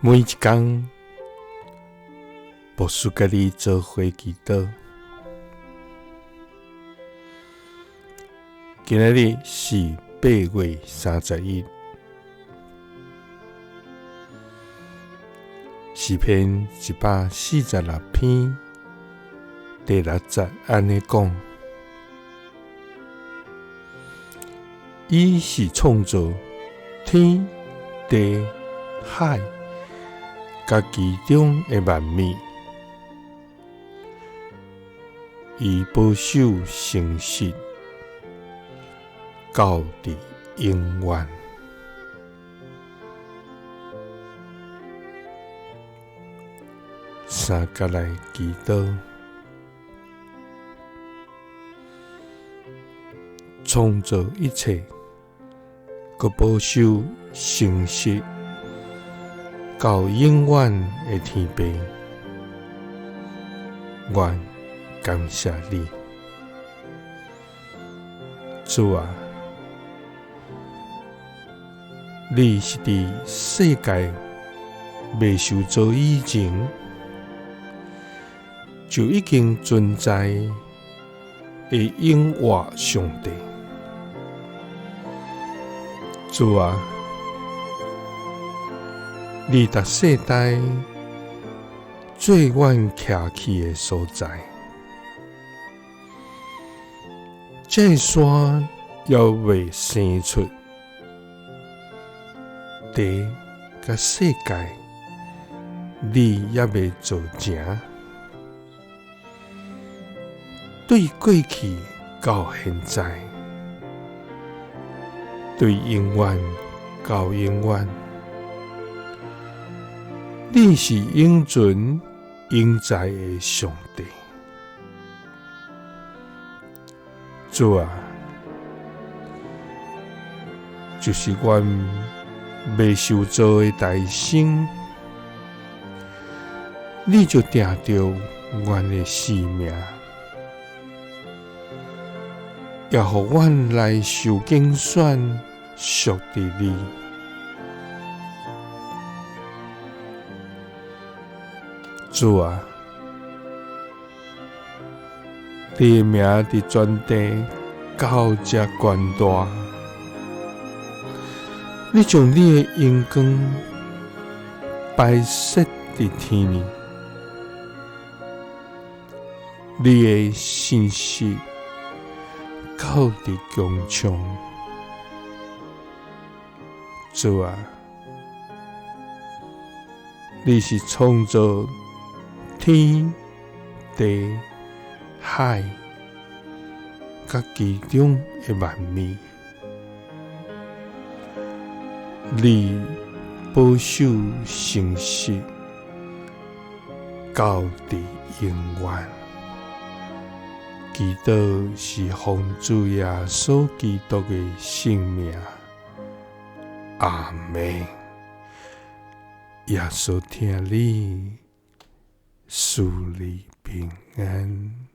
每一天，牧师甲你做伙祈祷。今仔日是8月31日，诗篇146篇第6节安尼讲：伊是创造天地海，甲其中的万物，伊保守诚实，到伫永远。三甲来祈祷，创造一切，佮保守诚实，到永远的天父，愿感谢你，主啊！你是伫世界未受造以前，就已经存在的永活上帝。主啊！你逐世代最远徛起的所在，这山还未生出，地甲世界，你也未造成。对过去到现在，对永远到永远，你是永存永在的上帝。主啊，就是阮未受造的代生，你就定着阮的性命，也互阮来受拣选，属伫你。主啊，你的名伫全地到这悬大，你将你的荣光摆设伫天里，你的信息到伫穹苍。主啊，你是创造天地海，甲其中的万物，你保守诚实，到伫永远。祈祷是奉主耶稣基督的圣名，阿们。耶稣听你，赐你平安。